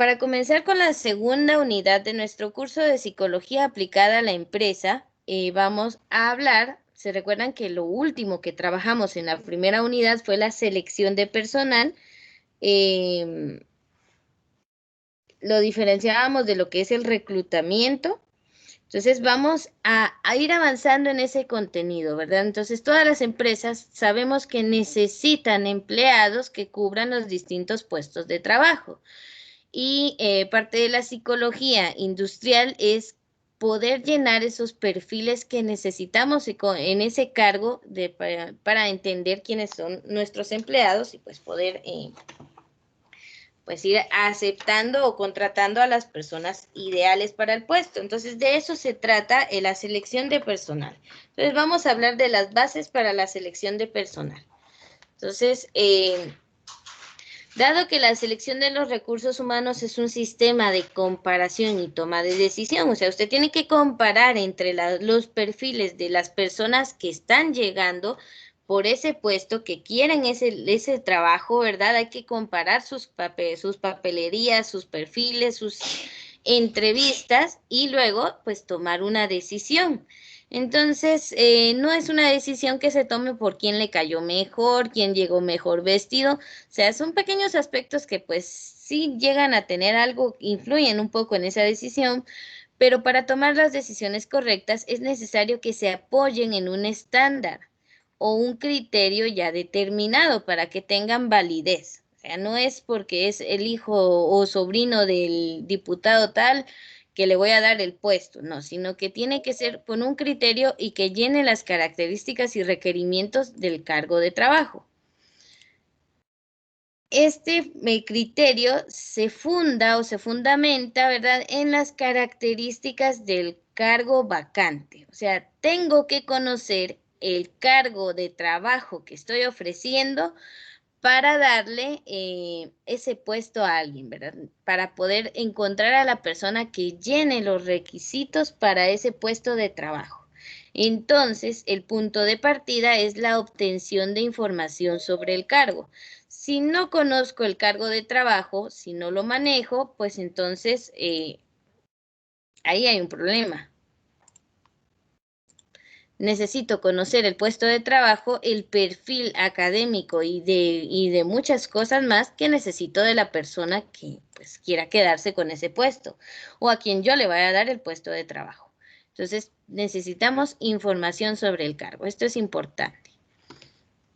para comenzar con la segunda unidad de nuestro curso de Psicología aplicada a la empresa, vamos a hablar, se recuerdan que lo último que trabajamos en la primera unidad fue la selección de personal, lo diferenciábamos de lo que es el reclutamiento. Entonces vamos a ir avanzando en ese contenido, ¿verdad? Entonces todas las empresas sabemos que necesitan empleados que cubran los distintos puestos de trabajo. Y parte de la psicología industrial es poder llenar esos perfiles que necesitamos en ese cargo para entender quiénes son nuestros empleados y pues poder pues ir aceptando o contratando a las personas ideales para el puesto. Entonces, de eso se trata la selección de personal. Entonces, vamos a hablar de las bases para la selección de personal. Entonces, dado que la selección de los recursos humanos es un sistema de comparación y toma de decisión, o sea, usted tiene que comparar entre los perfiles de las personas que están llegando por ese puesto, que quieren ese trabajo, ¿verdad? Hay que comparar sus papelerías, sus perfiles, sus entrevistas y luego, pues, tomar una decisión. Entonces, no es una decisión que se tome por quién le cayó mejor, quién llegó mejor vestido. O sea, son pequeños aspectos que pues sí llegan a tener algo, influyen un poco en esa decisión, pero para tomar las decisiones correctas es necesario que se apoyen en un estándar o un criterio ya determinado para que tengan validez. O sea, no es porque es el hijo o sobrino del diputado tal que le voy a dar el puesto, no, sino que tiene que ser con un criterio y que llene las características y requerimientos del cargo de trabajo. Este criterio se funda o se fundamenta, ¿verdad?, en las características del cargo vacante. O sea, tengo que conocer el cargo de trabajo que estoy ofreciendo para darle ese puesto a alguien, ¿verdad? Para poder encontrar a la persona que llene los requisitos para ese puesto de trabajo. Entonces, el punto de partida es la obtención de información sobre el cargo. Si no conozco el cargo de trabajo, si no lo manejo, pues entonces ahí hay un problema. Necesito conocer el puesto de trabajo, el perfil académico y de muchas cosas más que necesito de la persona que pues quiera quedarse con ese puesto o a quien yo le vaya a dar el puesto de trabajo. Entonces, necesitamos información sobre el cargo. Esto es importante.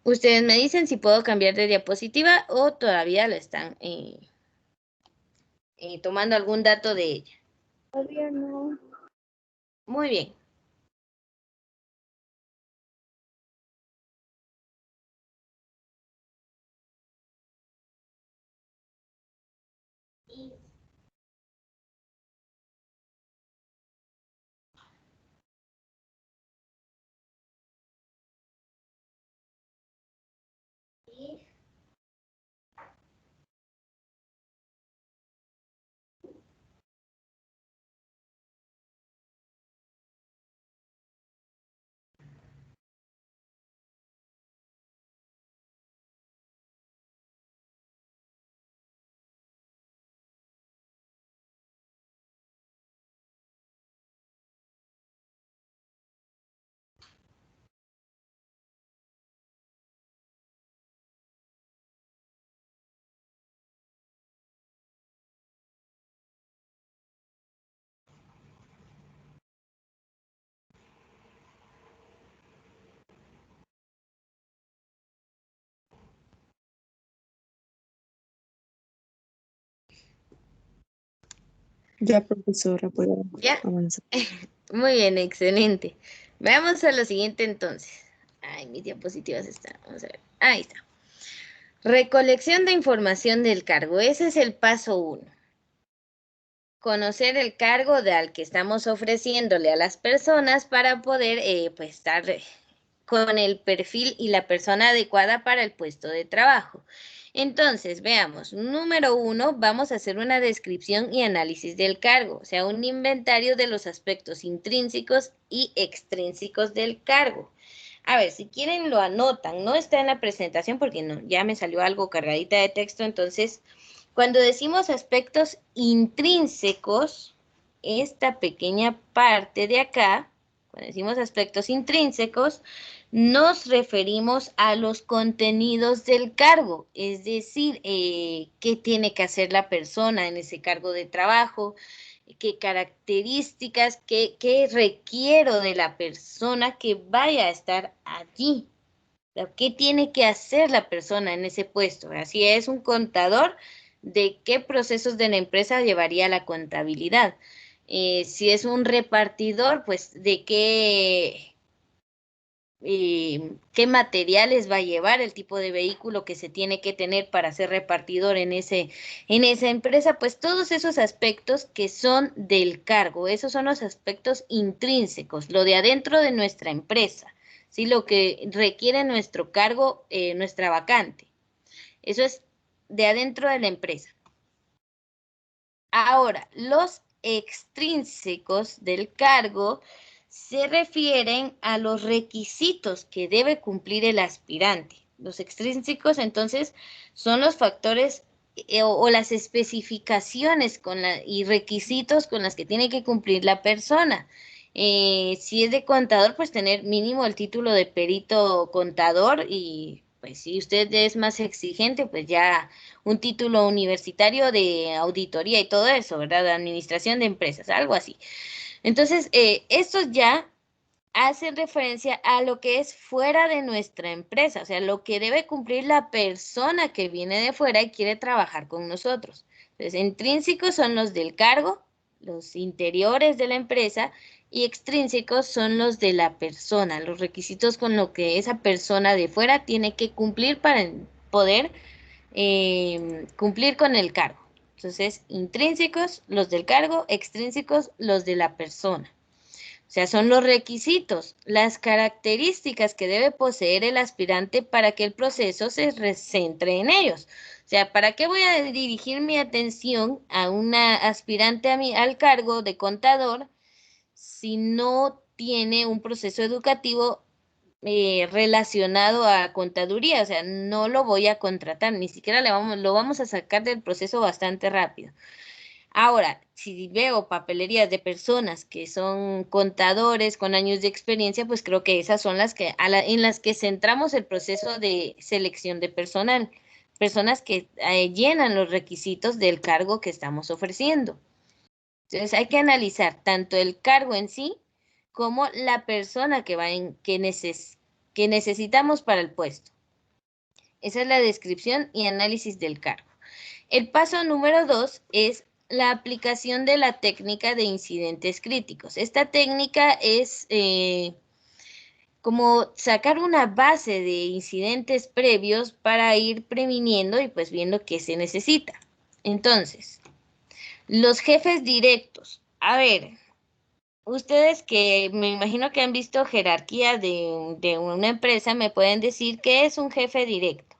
Ustedes me dicen si puedo cambiar de diapositiva o todavía lo están tomando algún dato de ella. Todavía no. Muy bien. Ya, profesora, puedo ¿Ya? avanzar. Muy bien, excelente. Veamos a lo siguiente entonces. Ay, mis diapositivas están. Vamos a ver. Ahí está. Recolección de información del cargo. Ese es el paso 1. Conocer el cargo al que estamos ofreciéndole a las personas para poder pues estar con el perfil y la persona adecuada para el puesto de trabajo. Entonces, veamos, número 1, vamos a hacer una descripción y análisis del cargo, o sea, un inventario de los aspectos intrínsecos y extrínsecos del cargo. A ver, si quieren lo anotan, no está en la presentación porque no, ya me salió algo cargadita de texto, entonces Cuando decimos aspectos intrínsecos, esta pequeña parte de acá, cuando decimos aspectos intrínsecos, nos referimos a los contenidos del cargo, es decir, qué tiene que hacer la persona en ese cargo de trabajo, qué características, qué requiero de la persona que vaya a estar allí. ¿Qué tiene que hacer la persona en ese puesto? Si es un contador, ¿de qué procesos de la empresa llevaría la contabilidad? Si es un repartidor, pues de qué materiales va a llevar, el tipo de vehículo que se tiene que tener para ser repartidor en esa empresa, pues todos esos aspectos que son del cargo, esos son los aspectos intrínsecos, lo de adentro de nuestra empresa, ¿sí? Lo que requiere nuestro cargo, nuestra vacante. Eso es de adentro de la empresa. Ahora, los extrínsecos del cargo se refieren a los requisitos que debe cumplir el aspirante. Los extrínsecos, entonces, son los factores o las especificaciones y requisitos con las que tiene que cumplir la persona. Si es de contador, pues tener mínimo el título de perito contador y pues si usted es más exigente, pues ya un título universitario de auditoría y todo eso, ¿verdad? De administración de empresas, algo así. Entonces, estos ya hacen referencia a lo que es fuera de nuestra empresa, o sea, lo que debe cumplir la persona que viene de fuera y quiere trabajar con nosotros. Entonces, intrínsecos son los del cargo, los interiores de la empresa, y extrínsecos son los de la persona, los requisitos con lo que esa persona de fuera tiene que cumplir para poder cumplir con el cargo. Entonces, intrínsecos, los del cargo, extrínsecos, los de la persona. O sea, son los requisitos, las características que debe poseer el aspirante para que el proceso se centre en ellos. O sea, ¿para qué voy a dirigir mi atención a una aspirante al cargo de contador si no tiene un proceso educativo relacionado a contaduría? O sea, no lo voy a contratar, ni siquiera lo vamos a sacar del proceso bastante rápido. Ahora, si veo papelerías de personas que son contadores con años de experiencia, pues creo que esas son las que en las que centramos el proceso de selección de personal, personas que llenan los requisitos del cargo que estamos ofreciendo. Entonces hay que analizar tanto el cargo en sí como la persona que necesitamos para el puesto. Esa es la descripción y análisis del cargo. El paso número 2 es la aplicación de la técnica de incidentes críticos. Esta técnica es como sacar una base de incidentes previos para ir previniendo y pues viendo qué se necesita. Entonces, los jefes directos. A ver, ustedes que me imagino que han visto jerarquía de una empresa, me pueden decir qué es un jefe directo.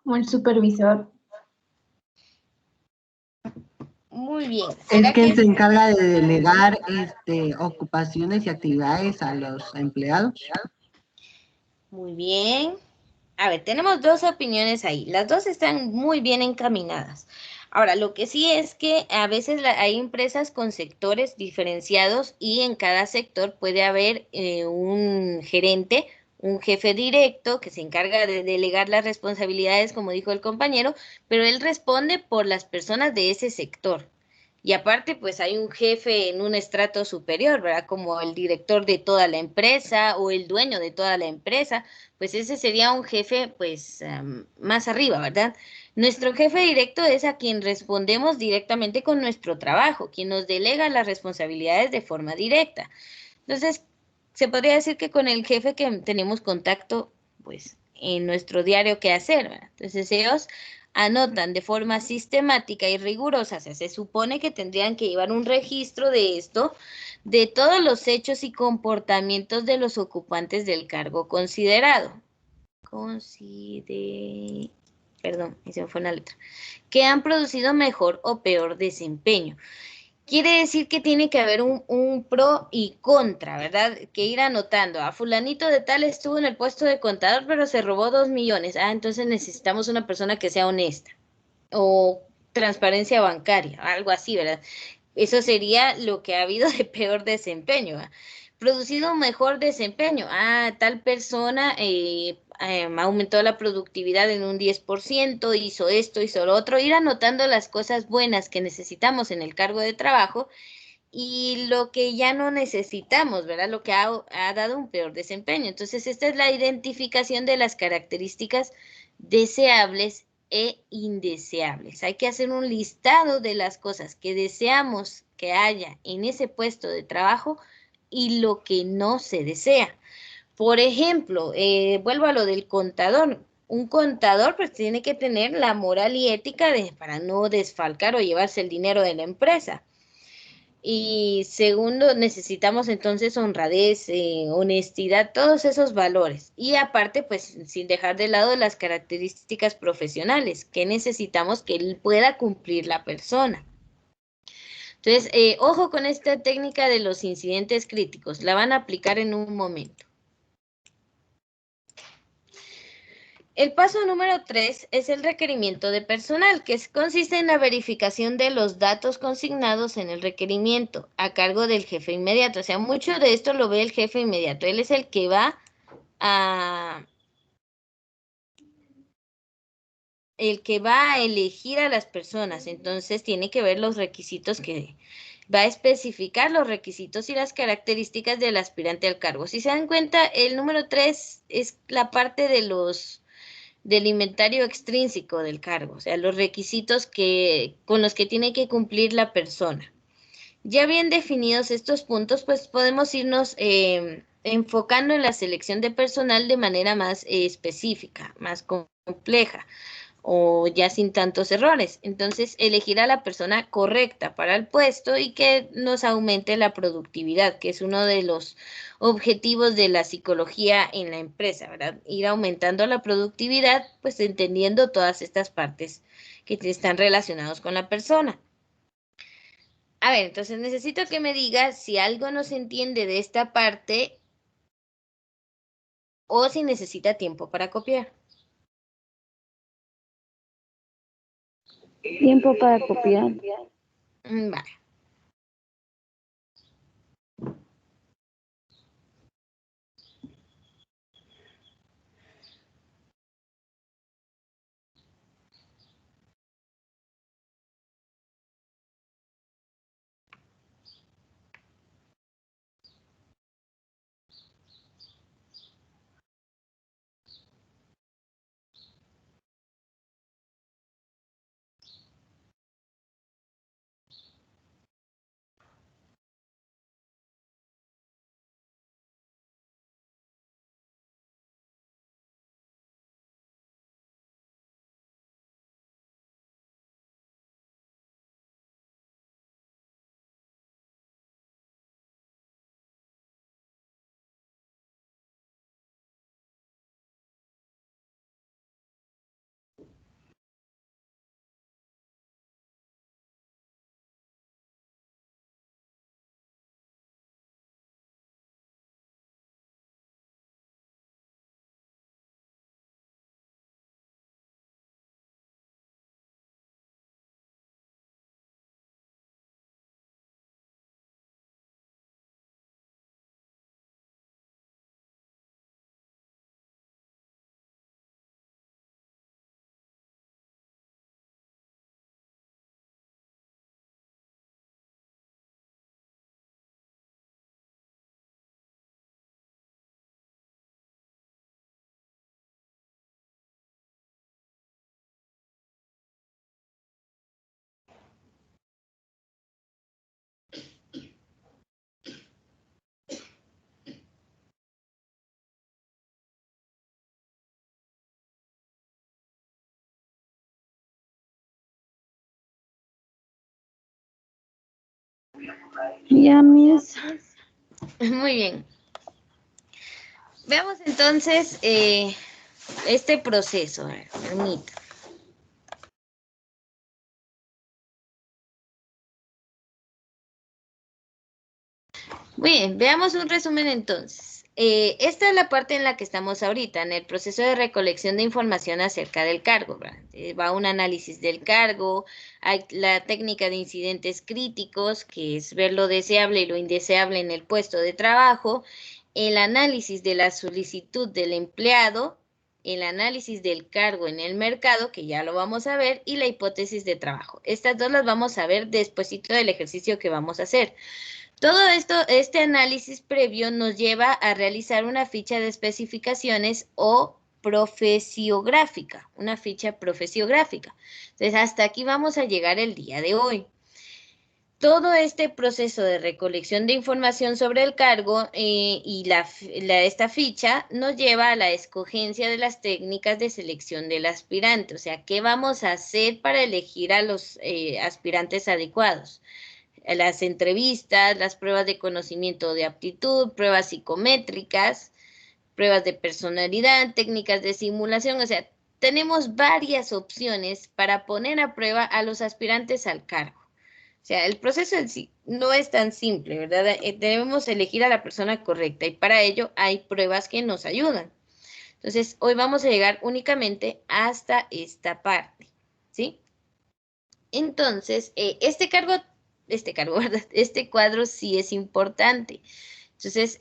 Como el supervisor. Muy bien. Es ¿Será que que se encarga de delegar ocupaciones y actividades a los empleados. Muy bien. A ver, tenemos dos opiniones ahí. Las dos están muy bien encaminadas. Ahora, lo que sí es que a veces hay empresas con sectores diferenciados y en cada sector puede haber un gerente, un jefe directo que se encarga de delegar las responsabilidades, como dijo el compañero, pero él responde por las personas de ese sector. Y aparte, pues hay un jefe en un estrato superior, ¿verdad? Como el director de toda la empresa o el dueño de toda la empresa, pues ese sería un jefe, pues, más arriba, ¿verdad? Nuestro jefe directo es a quien respondemos directamente con nuestro trabajo, quien nos delega las responsabilidades de forma directa. Entonces, se podría decir que con el jefe que tenemos contacto, pues, en nuestro diario qué hacer, ¿verdad? Entonces, ellos anotan de forma sistemática y rigurosa, o sea, se supone que tendrían que llevar un registro de esto, de todos los hechos y comportamientos de los ocupantes del cargo considerado. Perdón, se me fue una letra. Que han producido mejor o peor desempeño. quiere decir que tiene que haber un pro y contra, ¿verdad? Que ir anotando. A fulanito de tal estuvo en el puesto de contador, pero se robó 2 millones. Ah, entonces necesitamos una persona que sea honesta. O transparencia bancaria, algo así, ¿verdad? Eso sería lo que ha habido de peor desempeño. ¿Va? Producido mejor desempeño. Ah, tal persona aumentó la productividad en un 10%, hizo esto, hizo lo otro. Ir anotando las cosas buenas que necesitamos en el cargo de trabajo y lo que ya no necesitamos, ¿verdad? Lo que ha dado un peor desempeño. Entonces, esta es la identificación de las características deseables e indeseables. Hay que hacer un listado de las cosas que deseamos que haya en ese puesto de trabajo y lo que no se desea. Por ejemplo, vuelvo a lo del contador. Un contador pues tiene que tener la moral y ética para no desfalcar o llevarse el dinero de la empresa. Y segundo, necesitamos entonces honradez, honestidad, todos esos valores. Y aparte, pues sin dejar de lado las características profesionales que necesitamos que él pueda cumplir la persona. Entonces, ojo con esta técnica de los incidentes críticos. La van a aplicar en un momento. El paso número 3 es el requerimiento de personal, que consiste en la verificación de los datos consignados en el requerimiento a cargo del jefe inmediato. O sea, mucho de esto lo ve el jefe inmediato. Él es el que va a elegir a las personas. Entonces tiene que ver los requisitos que va a especificar los requisitos y las características del aspirante al cargo. Si se dan cuenta, el número 3 es la parte del inventario extrínseco del cargo, o sea, los requisitos con los que tiene que cumplir la persona. Ya bien definidos estos puntos, pues podemos irnos enfocando en la selección de personal de manera más específica, más compleja o ya sin tantos errores. Entonces, elegir a la persona correcta para el puesto y que nos aumente la productividad, que es uno de los objetivos de la psicología en la empresa, ¿verdad? Ir aumentando la productividad, pues entendiendo todas estas partes que están relacionados con la persona. A ver, entonces necesito que me digas si algo no se entiende de esta parte o si necesita tiempo para copiar. Tiempo para copiar. Vale. Ya, mis. Muy bien. Veamos entonces este proceso. A ver, permítame. Muy bien, veamos un resumen entonces. Esta es la parte en la que estamos ahorita, en el proceso de recolección de información acerca del cargo, ¿verdad? Va un análisis del cargo, hay la técnica de incidentes críticos, que es ver lo deseable y lo indeseable en el puesto de trabajo, el análisis de la solicitud del empleado, el análisis del cargo en el mercado, que ya lo vamos a ver, y la hipótesis de trabajo. Estas dos las vamos a ver despuesito del ejercicio que vamos a hacer. Todo esto, este análisis previo nos lleva a realizar una ficha de especificaciones o profesiográfica, una ficha profesiográfica. Entonces, hasta aquí vamos a llegar el día de hoy. Todo este proceso de recolección de información sobre el cargo y esta ficha nos lleva a la escogencia de las técnicas de selección del aspirante, o sea, ¿qué vamos a hacer para elegir a los aspirantes adecuados? Las entrevistas, las pruebas de conocimiento de aptitud, pruebas psicométricas, pruebas de personalidad, técnicas de simulación, o sea, tenemos varias opciones para poner a prueba a los aspirantes al cargo. O sea, el proceso en sí no es tan simple, ¿verdad? Debemos elegir a la persona correcta y para ello hay pruebas que nos ayudan. Entonces, hoy vamos a llegar únicamente hasta esta parte, ¿sí? Entonces, ¿verdad? Este cuadro sí es importante. Entonces,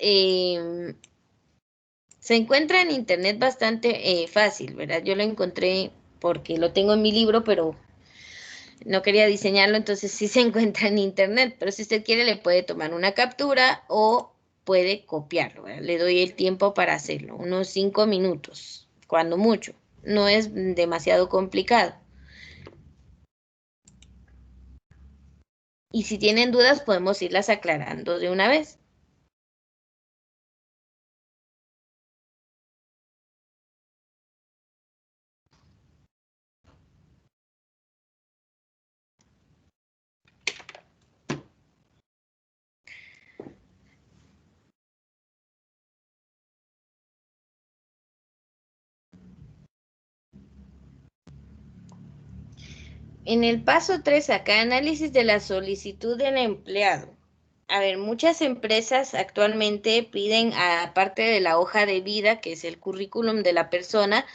se encuentra en internet bastante fácil, ¿verdad? Yo lo encontré porque lo tengo en mi libro, pero no quería diseñarlo, entonces sí se encuentra en internet. Pero si usted quiere, le puede tomar una captura o puede copiarlo, ¿verdad? Le doy el tiempo para hacerlo, unos 5 minutos, cuando mucho. No es demasiado complicado. Y si tienen dudas, podemos irlas aclarando de una vez. En el paso 3, acá, análisis de la solicitud del empleado. A ver, muchas empresas actualmente piden, aparte de la hoja de vida, que es el currículum de la persona,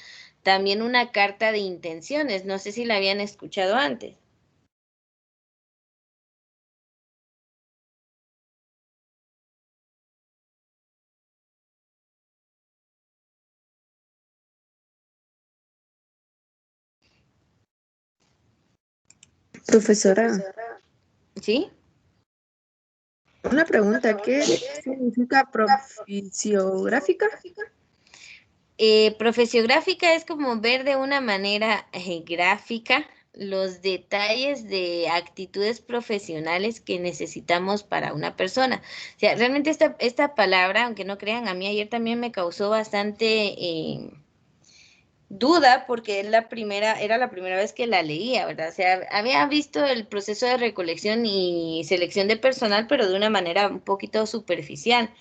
también una carta de intenciones. No sé si la habían escuchado antes. Profesora, ¿Sí? una pregunta, ¿qué significa profesiográfica? Profesiográfica es como ver de una manera gráfica los detalles de actitudes profesionales que necesitamos para una persona. O sea, realmente esta palabra, aunque no crean, a mí ayer también me causó bastante duda porque era la primera vez que la leía, ¿verdad? O sea, había visto el proceso de recolección y selección de personal, pero de una manera un poquito superficial.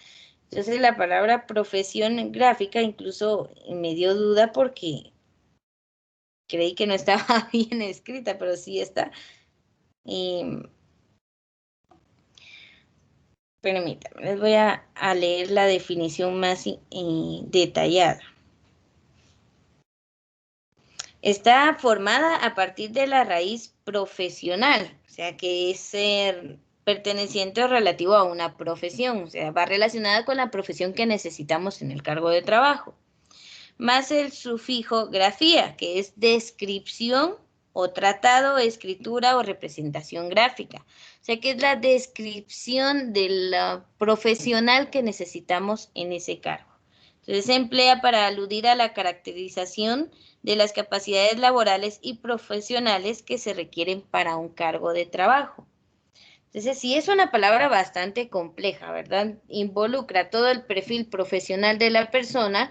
Entonces la palabra profesión gráfica incluso me dio duda porque creí que no estaba bien escrita, pero sí está. Permítanme, les voy a leer la definición más detallada. Está formada a partir de la raíz profesional, o sea que es perteneciente o relativo a una profesión, o sea, va relacionada con la profesión que necesitamos en el cargo de trabajo. Más el sufijo grafía, que es descripción o tratado, escritura o representación gráfica. O sea que es la descripción del profesional que necesitamos en ese cargo. Entonces se emplea para aludir a la caracterización de las capacidades laborales y profesionales que se requieren para un cargo de trabajo. Entonces, sí es una palabra bastante compleja, ¿verdad? Involucra todo el perfil profesional de la persona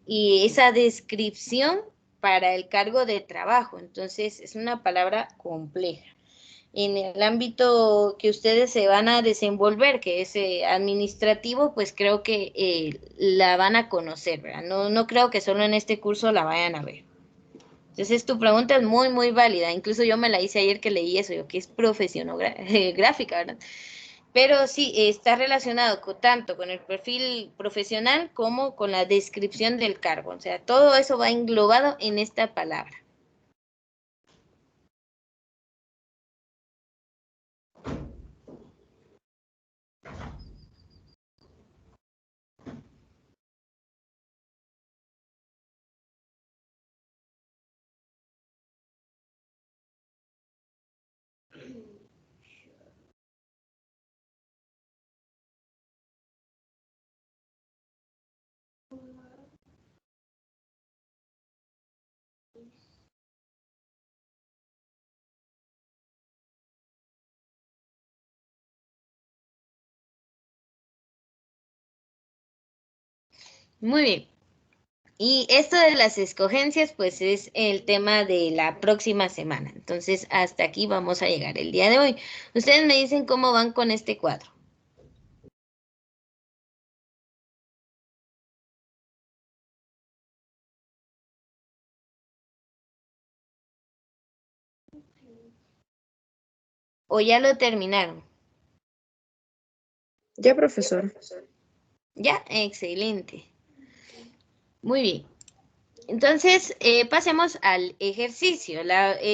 y esa descripción para el cargo de trabajo. Entonces, es una palabra compleja. En el ámbito que ustedes se van a desenvolver, que es administrativo, pues creo que la van a conocer, ¿verdad? No creo que solo en este curso la vayan a ver. Entonces, tu pregunta es muy válida. Incluso yo me la hice ayer que leí eso, yo que es profesión gráfica, ¿verdad? pero sí está relacionado tanto con el perfil profesional como con la descripción del cargo. O sea, todo eso va englobado en esta palabra. Muy bien. Y esto de las escogencias, pues es el tema de la próxima semana. Entonces, hasta aquí vamos a llegar el día de hoy. Ustedes me dicen cómo van con este cuadro. ¿O ya lo terminaron? Ya, profesor. Ya, excelente. Muy bien. Entonces, pasemos al ejercicio,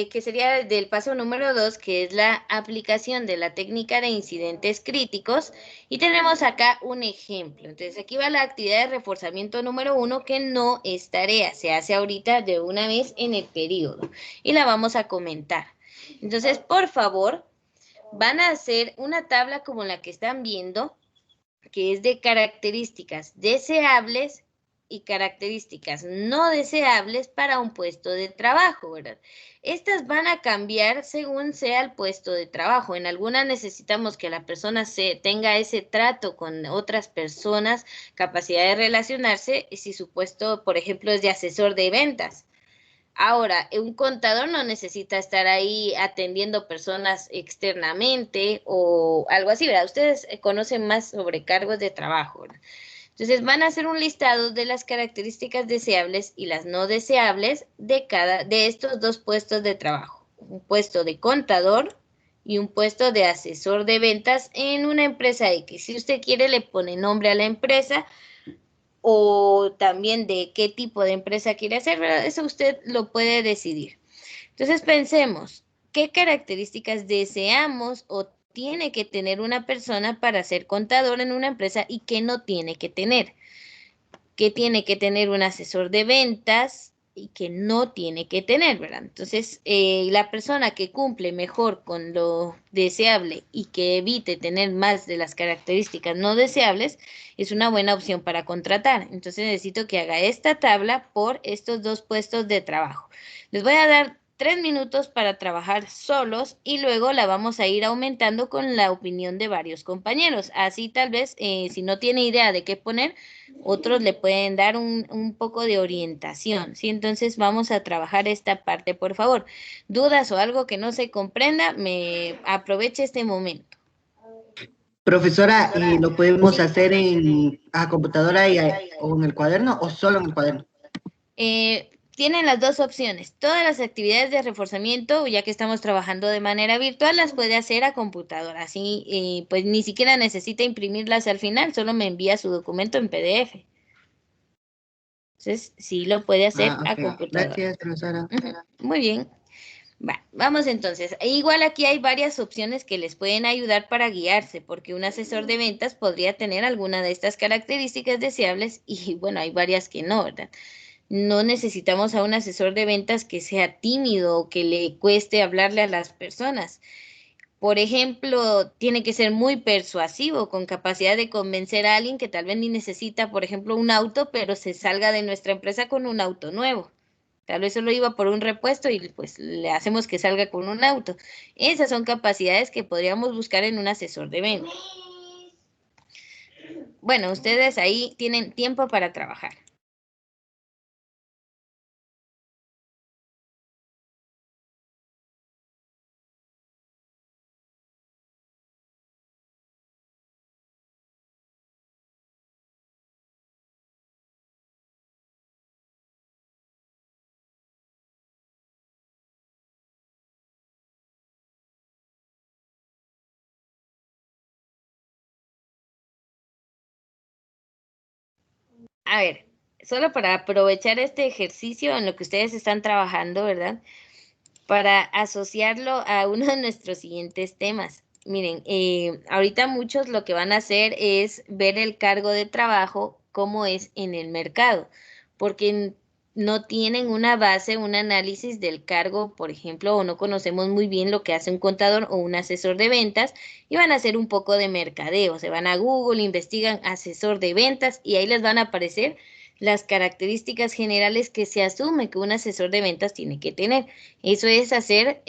que sería del paso número 2, que es la aplicación de la técnica de incidentes críticos. Y tenemos acá un ejemplo. Entonces, aquí va la actividad de reforzamiento número 1, que no es tarea, se hace ahorita de una vez en el periodo. Y la vamos a comentar. Entonces, por favor, van a hacer una tabla como la que están viendo, que es de características deseables y características no deseables para un puesto de trabajo, ¿verdad? Estas van a cambiar según sea el puesto de trabajo. En algunas necesitamos que la persona tenga ese trato con otras personas, capacidad de relacionarse, si su puesto, por ejemplo, es de asesor de ventas. Ahora, un contador no necesita estar ahí atendiendo personas externamente o algo así, ¿verdad? Ustedes conocen más sobre cargos de trabajo, ¿verdad? Entonces van a hacer un listado de las características deseables y las no deseables de cada de estos dos puestos de trabajo. Un puesto de contador y un puesto de asesor de ventas en una empresa X. Si usted quiere, le pone nombre a la empresa o también de qué tipo de empresa quiere hacer, ¿verdad? Eso usted lo puede decidir. Entonces pensemos, ¿qué características deseamos o tiene que tener una persona para ser contador en una empresa y qué no tiene que tener? ¿Qué tiene que tener un asesor de ventas y que no tiene que tener, ¿verdad? Entonces, la persona que cumple mejor con lo deseable y que evite tener más de las características no deseables es una buena opción para contratar. Entonces, necesito que haga esta tabla por estos dos puestos de trabajo. Les voy a dar 3 minutos para trabajar solos y luego la vamos a ir aumentando con la opinión de varios compañeros. Así tal vez, si no tiene idea de qué poner, otros le pueden dar un poco de orientación, ¿sí? Entonces vamos a trabajar esta parte, por favor. ¿Dudas o algo que no se comprenda? Me aproveche este momento. Profesora, ¿lo podemos ¿Sí? hacer en a computadora o en el cuaderno o solo en el cuaderno? Tienen las dos opciones. Todas las actividades de reforzamiento, ya que estamos trabajando de manera virtual, las puede hacer a computadora. Así, pues ni siquiera necesita imprimirlas al final, solo me envía su documento en PDF. Entonces, sí lo puede hacer a Ok. computadora. Gracias, profesora. Ujú. Muy bien. Vamos entonces. Igual aquí hay varias opciones que les pueden ayudar para guiarse, porque un asesor de ventas podría tener alguna de estas características deseables y bueno, hay varias que no, ¿verdad? No necesitamos a un asesor de ventas que sea tímido o que le cueste hablarle a las personas. Por ejemplo, tiene que ser muy persuasivo, con capacidad de convencer a alguien que tal vez ni necesita, por ejemplo, un auto, pero se salga de nuestra empresa con un auto nuevo. Tal vez solo iba por un repuesto y pues le hacemos que salga con un auto. Esas son capacidades que podríamos buscar en un asesor de ventas. Bueno, ustedes ahí tienen tiempo para trabajar. A ver, solo para aprovechar este ejercicio en lo que ustedes están trabajando, ¿verdad? Para asociarlo a uno de nuestros siguientes temas. Miren, ahorita muchos lo que van a hacer es ver el cargo de trabajo cómo es en el mercado, porque no tienen una base, un análisis del cargo, por ejemplo, o no conocemos muy bien lo que hace un contador o un asesor de ventas y van a hacer un poco de mercadeo. Se van a Google, investigan asesor de ventas y ahí les van a aparecer las características generales que se asume que un asesor de ventas tiene que tener. Eso es hacer,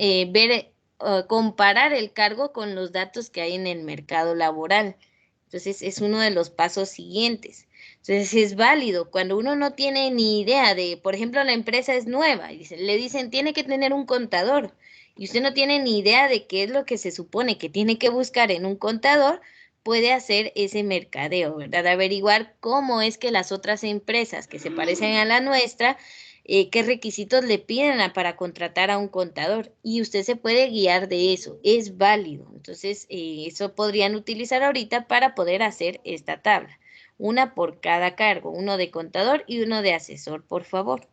comparar el cargo con los datos que hay en el mercado laboral. Entonces, es uno de los pasos siguientes. Entonces, es válido cuando uno no tiene ni idea de, por ejemplo, la empresa es nueva y le dicen, tiene que tener un contador y usted no tiene ni idea de qué es lo que se supone que tiene que buscar en un contador, puede hacer ese mercadeo, ¿verdad? Averiguar cómo es que las otras empresas que se parecen a la nuestra qué requisitos le piden para contratar a un contador y usted se puede guiar de eso, es válido. Entonces, eso podrían utilizar ahorita para poder hacer esta tabla. Una por cada cargo, uno de contador y uno de asesor, por favor.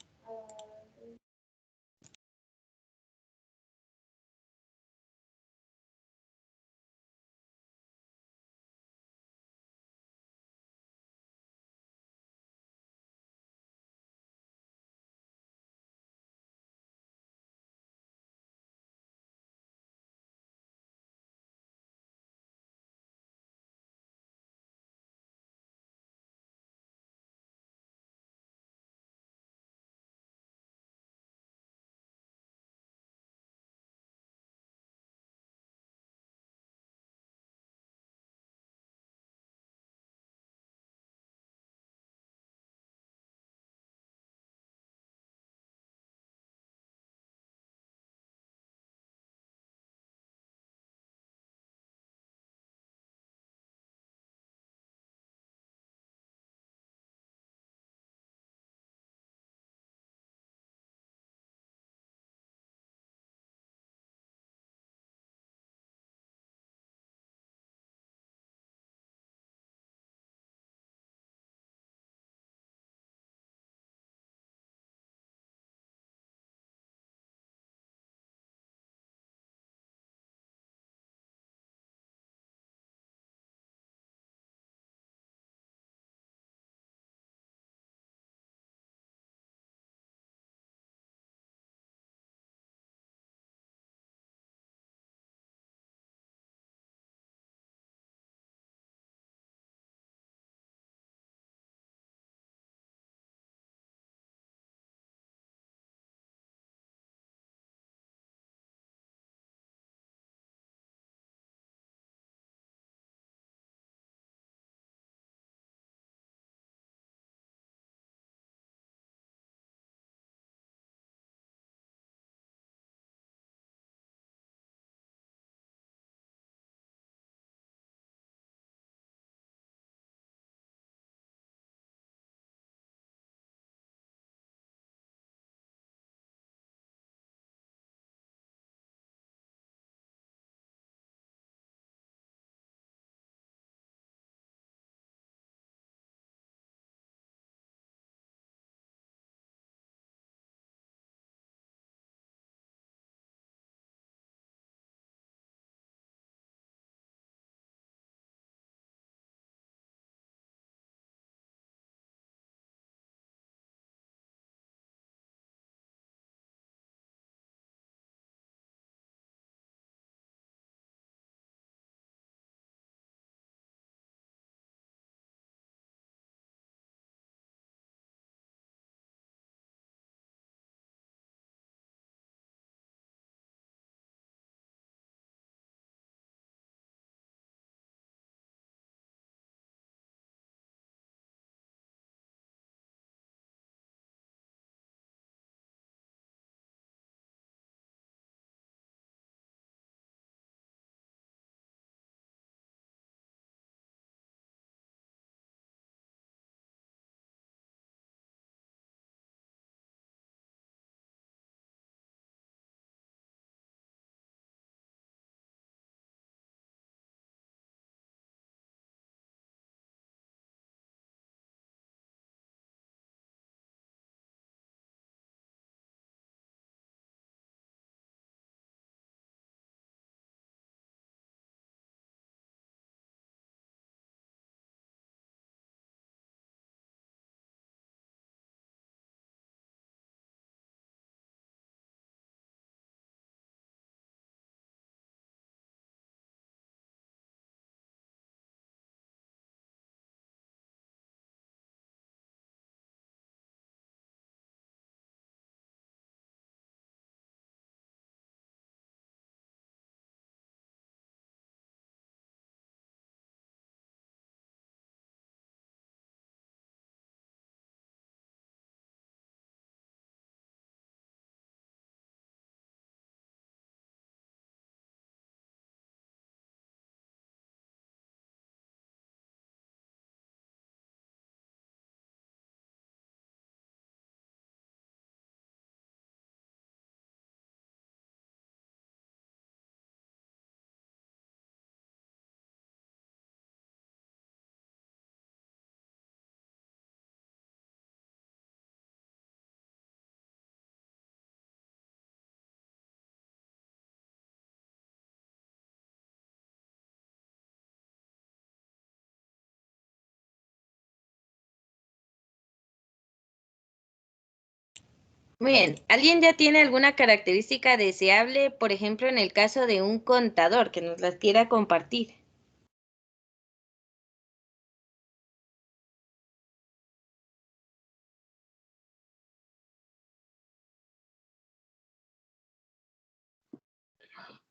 Muy bien. ¿Alguien ya tiene alguna característica deseable, por ejemplo, en el caso de un contador, que nos las quiera compartir?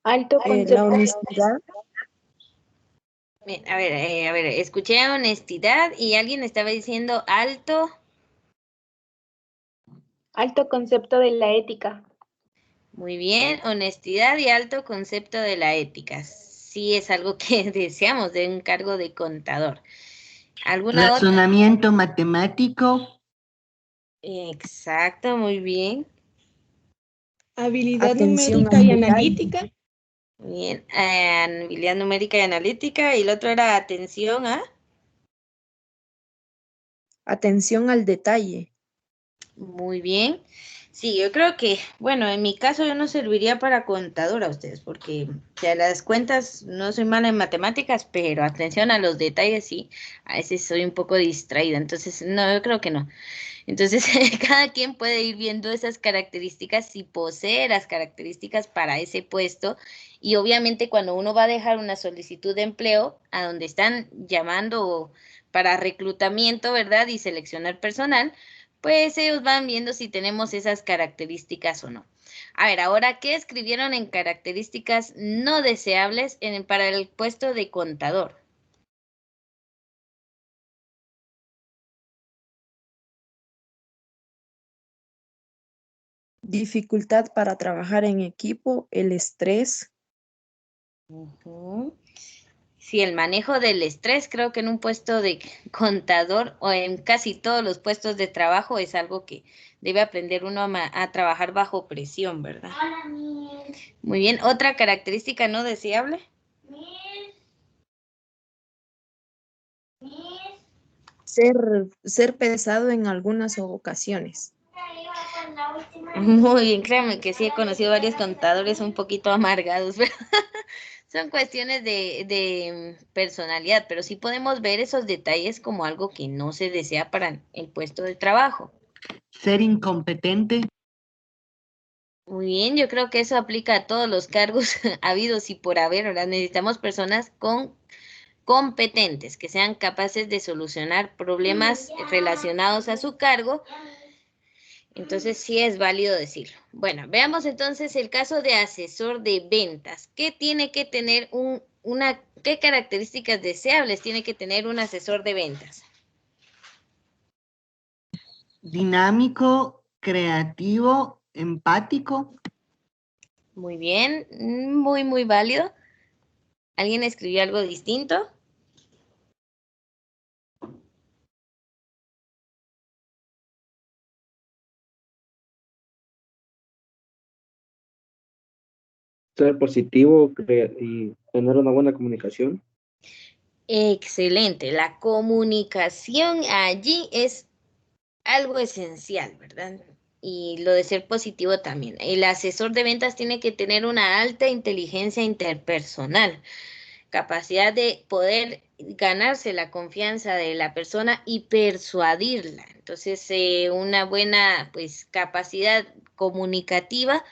Alto La concepto. honestidad, Bien, a ver, escuché honestidad y alguien estaba diciendo alto. Alto concepto de la ética. Muy bien, honestidad y alto concepto de la ética. Sí es algo que deseamos de un cargo de contador. ¿Alguna otra? Razonamiento matemático, Exacto, muy bien. Habilidad atención numérica al y detalle, analítica. Bien, habilidad numérica y analítica. Y el otro era atención a. atención al detalle, Muy bien. Sí, yo creo que, bueno, en mi caso yo no serviría para contador a ustedes, porque ya las cuentas no soy mala en matemáticas, pero atención a los detalles sí, a veces soy un poco distraída, entonces no, yo creo que no. Entonces, cada quien puede ir viendo esas características y posee las características para ese puesto. Y obviamente cuando uno va a dejar una solicitud de empleo a donde están llamando para reclutamiento, ¿verdad? Y seleccionar personal, pues ellos van viendo si tenemos esas características o no. A ver, ahora, ¿qué escribieron en características no deseables para el puesto de contador? dificultad para trabajar en equipo, el estrés, Ujú. Sí, el manejo del estrés, creo que en un puesto de contador o en casi todos los puestos de trabajo es algo que debe aprender uno a trabajar bajo presión, ¿verdad? Muy bien, otra característica no deseable. ser pesado en algunas ocasiones. Muy bien, créanme que sí he conocido varios contadores un poquito amargados, ¿verdad? Son cuestiones de personalidad, pero sí podemos ver esos detalles como algo que no se desea para el puesto de trabajo. ser incompetente, Muy bien, yo creo que eso aplica a todos los cargos habidos y por haber, ¿verdad? Necesitamos personas con competentes, que sean capaces de solucionar problemas relacionados a su cargo. Entonces sí es válido decirlo. Bueno, veamos entonces el caso de asesor de ventas. ¿Qué tiene que tener qué características deseables tiene que tener un asesor de ventas? dinámico, creativo, empático, Muy bien, muy válido. ¿Alguien escribió algo distinto? Ser positivo y tener una buena comunicación. Excelente. La comunicación allí es algo esencial, ¿verdad? Y lo de ser positivo también. El asesor de ventas tiene que tener una alta inteligencia interpersonal, capacidad de poder ganarse la confianza de la persona y persuadirla. Entonces, una buena, pues, capacidad comunicativa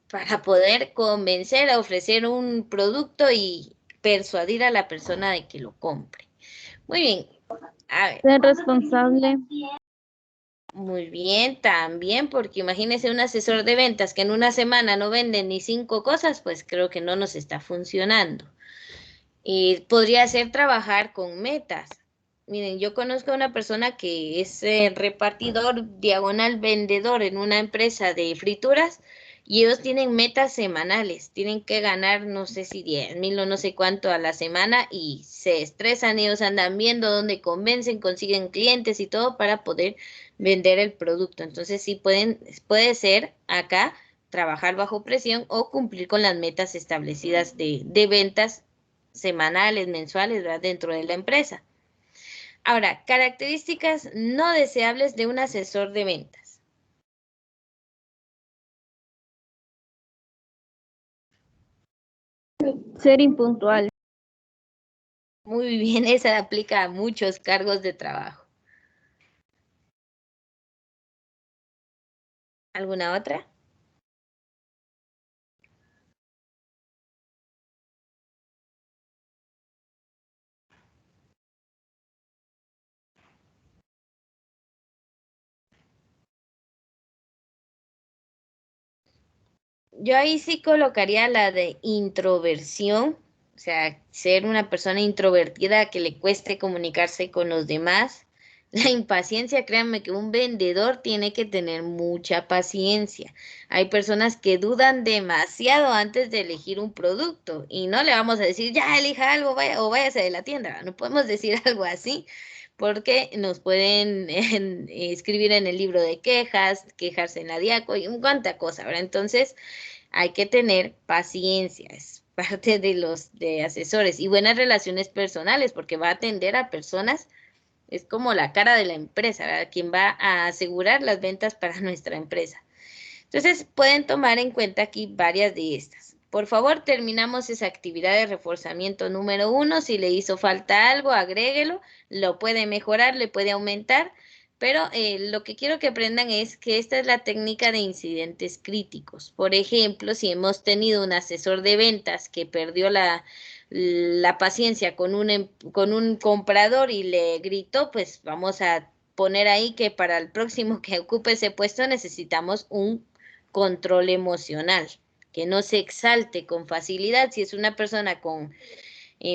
para poder convencer a ofrecer un producto y persuadir a la persona de que lo compre. Muy bien. A ver. Ser responsable. Muy bien, también, porque imagínese un asesor de ventas que en una semana no vende ni 5 cosas, pues creo que no nos está funcionando. Y podría ser trabajar con metas. Miren, yo conozco a una persona que es repartidor, diagonal vendedor en una empresa de frituras y ellos tienen metas semanales. Tienen que ganar, no sé si 10,000 o no sé cuánto a la semana y se estresan. Ellos andan viendo dónde convencen, consiguen clientes y todo para poder vender el producto. Entonces sí puede ser acá trabajar bajo presión o cumplir con las metas establecidas de ventas semanales, mensuales, ¿verdad? Dentro de la empresa. Ahora, características no deseables de un asesor de ventas. Ser impuntual. Muy bien, esa aplica a muchos cargos de trabajo. ¿Alguna otra? Yo ahí sí colocaría la de introversión, o sea, ser una persona introvertida que le cueste comunicarse con los demás. La impaciencia, créanme que un vendedor tiene que tener mucha paciencia. Hay personas que dudan demasiado antes de elegir un producto y no le vamos a decir, ya elija algo vaya, o váyase de la tienda. No podemos decir algo así porque nos pueden escribir en el libro de quejas, quejarse en la diaco y un cuanta cosa, ¿verdad? Entonces, hay que tener paciencia, es parte de los de asesores y buenas relaciones personales porque va a atender a personas, es como la cara de la empresa, ¿verdad? Quien va a asegurar las ventas para nuestra empresa. Entonces, pueden tomar en cuenta aquí varias de estas. Por favor, terminamos esa actividad de reforzamiento número 1. Si le hizo falta algo, agréguelo. Lo puede mejorar, le puede aumentar. Pero lo que quiero que aprendan es que esta es la técnica de incidentes críticos. Por ejemplo, si hemos tenido un asesor de ventas que perdió la paciencia con con un comprador y le gritó, pues vamos a poner ahí que para el próximo que ocupe ese puesto necesitamos un control emocional, que no se exalte con facilidad. Si es una persona con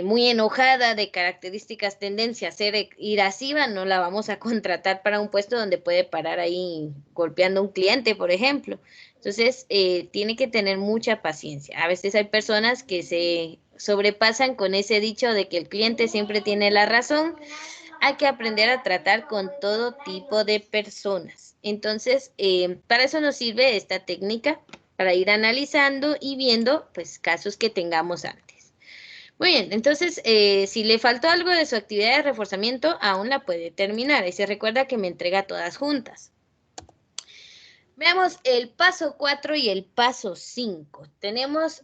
muy enojada, de características, tendencia a ser irasciva, no la vamos a contratar para un puesto donde puede parar ahí golpeando a un cliente, por ejemplo. Entonces, tiene que tener mucha paciencia. A veces hay personas que se sobrepasan con ese dicho de que el cliente siempre tiene la razón. Hay que aprender a tratar con todo tipo de personas. Entonces, para eso nos sirve esta técnica, para ir analizando y viendo, pues, casos que tengamos antes. Muy bien, entonces, si le faltó algo de su actividad de reforzamiento, aún la puede terminar. Y se recuerda que me entrega todas juntas. Veamos el paso 4 y el paso 5. Tenemos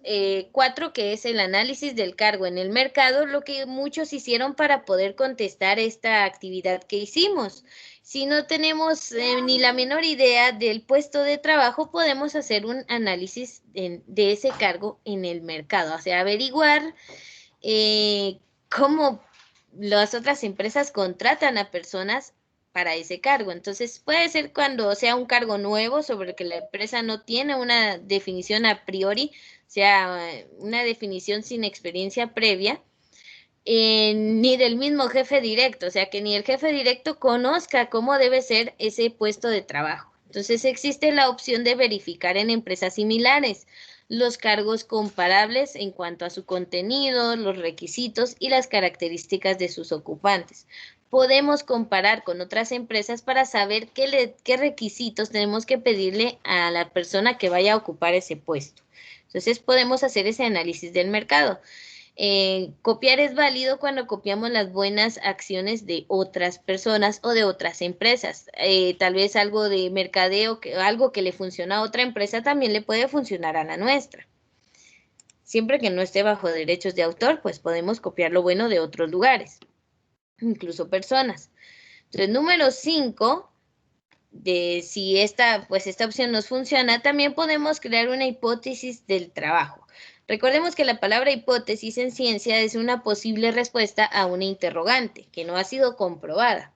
4 que es el análisis del cargo en el mercado, lo que muchos hicieron para poder contestar esta actividad que hicimos. Si no tenemos ni la menor idea del puesto de trabajo, podemos hacer un análisis de ese cargo en el mercado, o sea, averiguar cómo las otras empresas contratan a personas para ese cargo. Entonces, puede ser cuando sea un cargo nuevo sobre el que la empresa no tiene una definición a priori, sea una definición sin experiencia previa, ni del mismo jefe directo, o sea, que ni el jefe directo conozca cómo debe ser ese puesto de trabajo. Entonces, existe la opción de verificar en empresas similares los cargos comparables en cuanto a su contenido, los requisitos y las características de sus ocupantes. Podemos comparar con otras empresas para saber qué requisitos tenemos que pedirle a la persona que vaya a ocupar ese puesto. Entonces, podemos hacer ese análisis del mercado. Copiar es válido cuando copiamos las buenas acciones de otras personas o de otras empresas. Tal vez algo de mercadeo, algo que le funciona a otra empresa también le puede funcionar a la nuestra. Siempre que no esté bajo derechos de autor, pues podemos copiar lo bueno de otros lugares, incluso personas. Entonces, número 5, de si esta opción nos funciona, también podemos crear una hipótesis del trabajo. Recordemos que la palabra hipótesis en ciencia es una posible respuesta a una interrogante que no ha sido comprobada.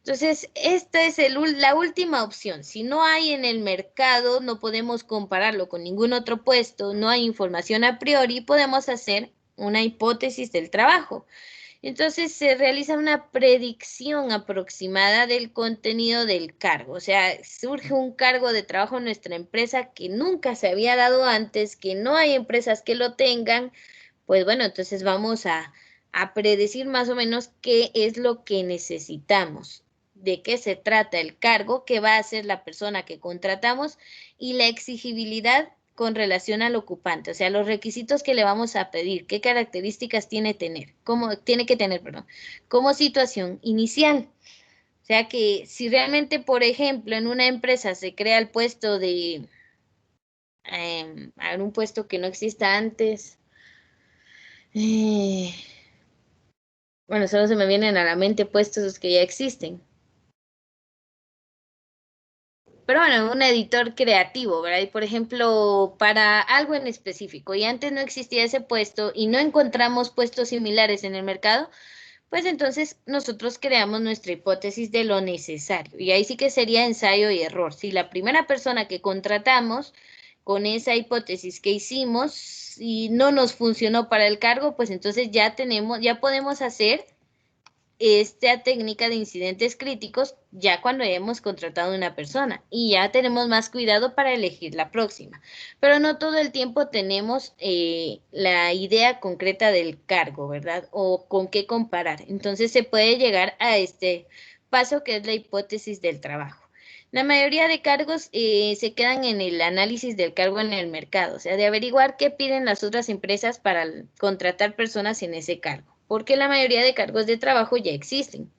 Entonces, esta es la última opción. Si no hay en el mercado, no podemos compararlo con ningún otro puesto, no hay información a priori, podemos hacer una hipótesis del trabajo. Entonces se realiza una predicción aproximada del contenido del cargo. O sea, surge un cargo de trabajo en nuestra empresa que nunca se había dado antes, que no hay empresas que lo tengan. Pues bueno, entonces vamos a predecir más o menos qué es lo que necesitamos, de qué se trata el cargo, qué va a hacer la persona que contratamos y la exigibilidad con relación al ocupante, o sea, los requisitos que le vamos a pedir, qué características tiene que tener, perdón, como situación inicial. O sea que si realmente, por ejemplo, en una empresa se crea el puesto de, un puesto que no exista antes, bueno, solo se me vienen a la mente puestos que ya existen. pero bueno, un editor creativo, ¿verdad? Y por ejemplo, para algo en específico, y antes no existía ese puesto y no encontramos puestos similares en el mercado, pues entonces nosotros creamos nuestra hipótesis de lo necesario. Y ahí sí que sería ensayo y error. Si la primera persona que contratamos con esa hipótesis que hicimos y no nos funcionó para el cargo, pues entonces ya podemos hacer esta técnica de incidentes críticos ya cuando hayamos contratado una persona y ya tenemos más cuidado para elegir la próxima. Pero no todo el tiempo tenemos la idea concreta del cargo, ¿verdad? O con qué comparar. Entonces se puede llegar a este paso que es la hipótesis del trabajo. La mayoría de cargos se quedan en el análisis del cargo en el mercado, o sea, de averiguar qué piden las otras empresas para contratar personas en ese cargo, porque la mayoría de cargos de trabajo ya existen.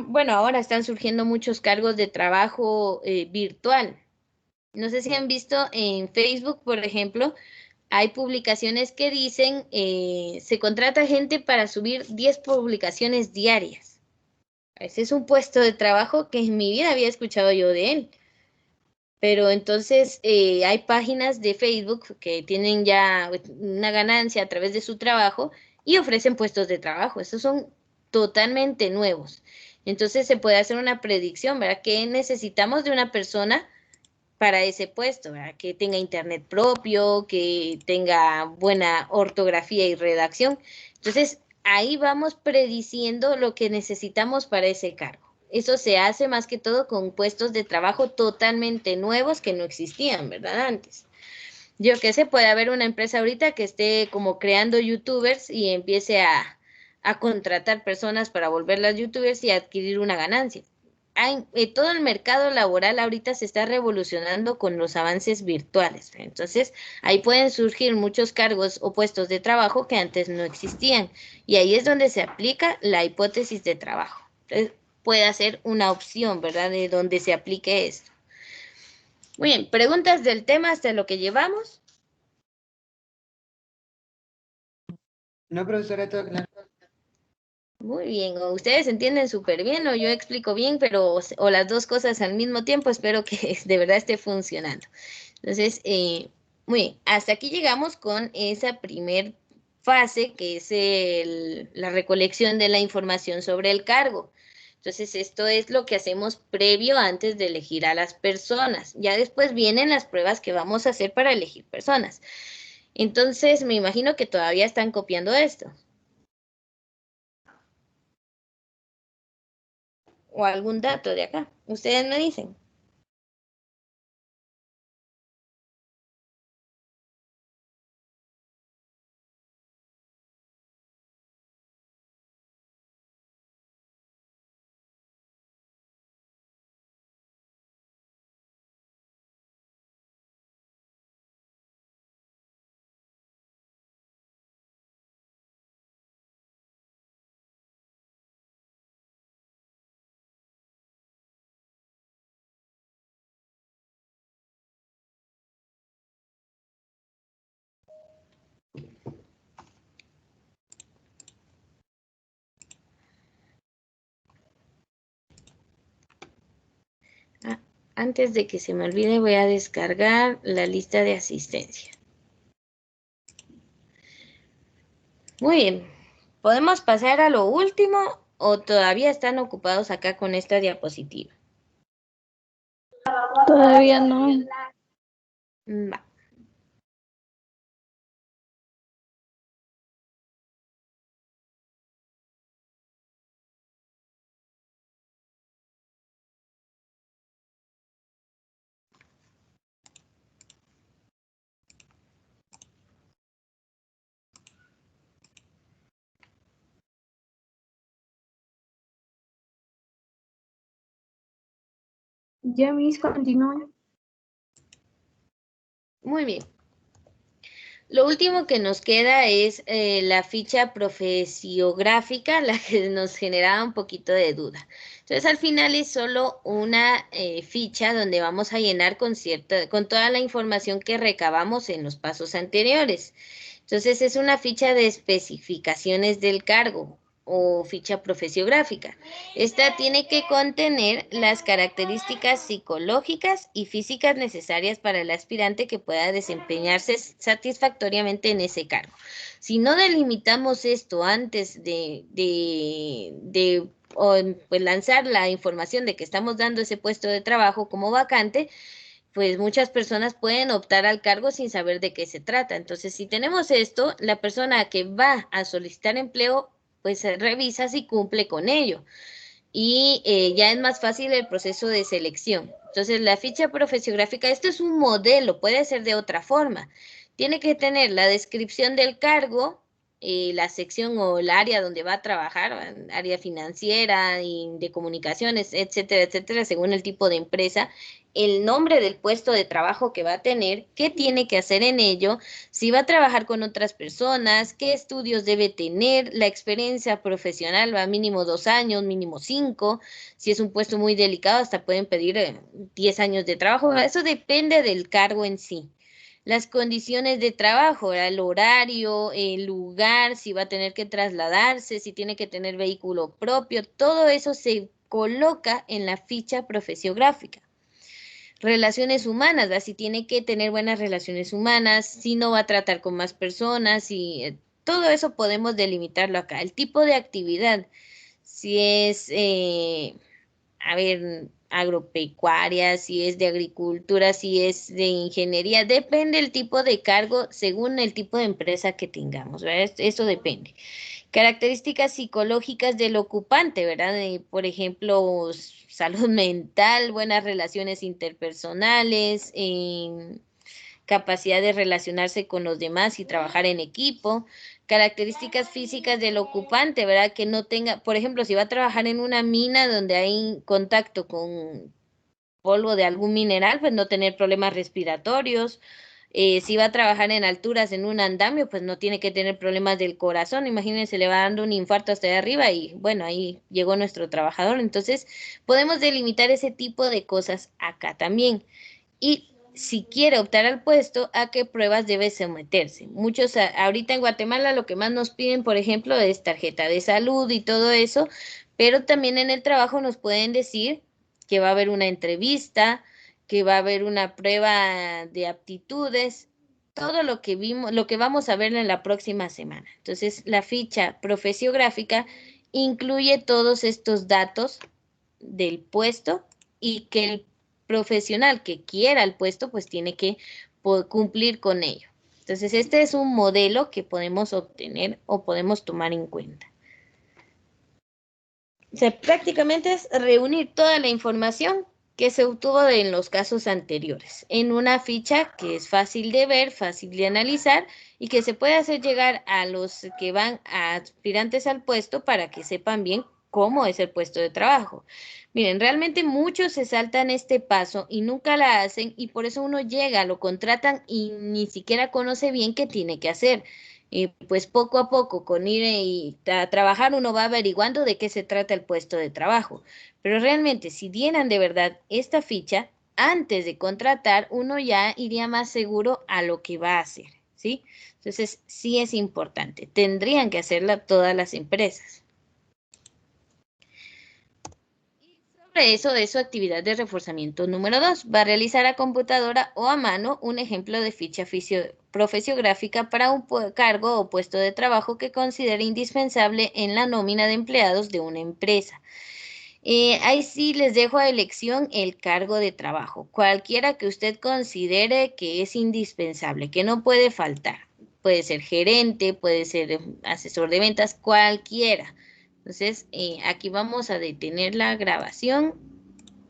Bueno, ahora están surgiendo muchos cargos de trabajo virtual. No sé si han visto en Facebook, por ejemplo, hay publicaciones que dicen se contrata gente para subir 10 publicaciones diarias. Ese es un puesto de trabajo que en mi vida había escuchado yo de él. Pero entonces hay páginas de Facebook que tienen ya una ganancia a través de su trabajo y ofrecen puestos de trabajo. Estos son totalmente nuevos. Entonces se puede hacer una predicción, ¿verdad? ¿Qué necesitamos de una persona para ese puesto, ¿verdad? Que tenga internet propio, que tenga buena ortografía y redacción. Entonces ahí vamos prediciendo lo que necesitamos para ese cargo. Eso se hace más que todo con puestos de trabajo totalmente nuevos que no existían, ¿verdad? Antes. Yo qué sé, puede haber una empresa ahorita que esté como creando youtubers y empiece a contratar personas para volverlas youtubers y adquirir una ganancia. Todo el mercado laboral ahorita se está revolucionando con los avances virtuales. Entonces, ahí pueden surgir muchos cargos o puestos de trabajo que antes no existían. Y ahí es donde se aplica la hipótesis de trabajo. Entonces, puede ser una opción, ¿verdad? De donde se aplique esto. Muy bien, preguntas del tema hasta lo que llevamos. No, profesora, todo claro. Muy bien, o ustedes entienden súper bien o yo explico bien, pero o las dos cosas al mismo tiempo, espero que de verdad esté funcionando. Entonces, muy bien, hasta aquí llegamos con esa primer fase que es la recolección de la información sobre el cargo. Entonces, esto es lo que hacemos previo antes de elegir a las personas. Ya después vienen las pruebas que vamos a hacer para elegir personas. Entonces, me imagino que todavía están copiando esto. O algún dato de acá. Ustedes me dicen. Antes de que se me olvide, voy a descargar la lista de asistencia. Muy bien. ¿Podemos pasar a lo último o todavía están ocupados acá con esta diapositiva? Todavía no. Va. Ya mis continúen. Muy bien. Lo último que nos queda es la ficha profesiográfica, la que nos generaba un poquito de duda. Entonces, al final es solo una ficha donde vamos a llenar con toda la información que recabamos en los pasos anteriores. Entonces, es una ficha de especificaciones del cargo o ficha profesiográfica. Esta tiene que contener las características psicológicas y físicas necesarias para el aspirante que pueda desempeñarse satisfactoriamente en ese cargo. Si no delimitamos esto antes pues lanzar la información de que estamos dando ese puesto de trabajo como vacante, pues muchas personas pueden optar al cargo sin saber de qué se trata. Entonces, si tenemos esto, la persona que va a solicitar empleo, pues revisa si cumple con ello. Y ya es más fácil el proceso de selección. Entonces, la ficha profesiográfica, esto es un modelo, puede ser de otra forma. Tiene que tener la descripción del cargo, la sección o el área donde va a trabajar, área financiera y de comunicaciones, etcétera, etcétera, según el tipo de empresa, el nombre del puesto de trabajo que va a tener, qué tiene que hacer en ello, si va a trabajar con otras personas, qué estudios debe tener, la experiencia profesional va mínimo 2 años, mínimo 5, si es un puesto muy delicado hasta pueden pedir 10 años de trabajo, eso depende del cargo en sí. Las condiciones de trabajo, el horario, el lugar, si va a tener que trasladarse, si tiene que tener vehículo propio, todo eso se coloca en la ficha profesiográfica. Relaciones humanas, ¿va? Si tiene que tener buenas relaciones humanas, si no va a tratar con más personas, y todo eso podemos delimitarlo acá. El tipo de actividad, si es, agropecuaria, si es de agricultura, si es de ingeniería, depende del tipo de cargo según el tipo de empresa que tengamos, ¿verdad? Eso depende. Características psicológicas del ocupante, ¿verdad? Por ejemplo, salud mental, buenas relaciones interpersonales, capacidad de relacionarse con los demás y trabajar en equipo, características físicas del ocupante, ¿verdad? Que no tenga, por ejemplo, si va a trabajar en una mina donde hay contacto con polvo de algún mineral, pues no tener problemas respiratorios. Si va a trabajar en alturas en un andamio, pues no tiene que tener problemas del corazón. Imagínense, le va dando un infarto hasta de arriba y bueno, ahí llegó nuestro trabajador. Entonces, podemos delimitar ese tipo de cosas acá también. Y si quiere optar al puesto, ¿a qué pruebas debe someterse? Muchos, ahorita en Guatemala lo que más nos piden, por ejemplo, es tarjeta de salud y todo eso, pero también en el trabajo nos pueden decir que va a haber una entrevista, que va a haber una prueba de aptitudes, todo lo que vimos, lo que vamos a ver en la próxima semana. Entonces, la ficha profesiográfica incluye todos estos datos del puesto y que el profesional que quiera el puesto, pues tiene que cumplir con ello. Entonces, este es un modelo que podemos obtener o podemos tomar en cuenta. O sea, prácticamente es reunir toda la información que se obtuvo en los casos anteriores en una ficha que es fácil de ver, fácil de analizar y que se puede hacer llegar a los que van a aspirantes al puesto para que sepan bien cómo es el puesto de trabajo. Miren, realmente muchos se saltan este paso y nunca la hacen y por eso uno llega, lo contratan y ni siquiera conoce bien qué tiene que hacer. Y pues poco a poco, con ir a trabajar, uno va averiguando de qué se trata el puesto de trabajo. Pero realmente, si dieran de verdad esta ficha, antes de contratar, uno ya iría más seguro a lo que va a hacer, ¿sí? Entonces, sí es importante. Tendrían que hacerla todas las empresas. Sobre eso de su actividad de reforzamiento número 2, va a realizar a computadora o a mano un ejemplo de ficha profesiográfica para un cargo o puesto de trabajo que considere indispensable en la nómina de empleados de una empresa. Ahí sí les dejo a elección el cargo de trabajo, cualquiera que usted considere que es indispensable, que no puede faltar. Puede ser gerente, puede ser asesor de ventas, cualquiera. Entonces, aquí vamos a detener la grabación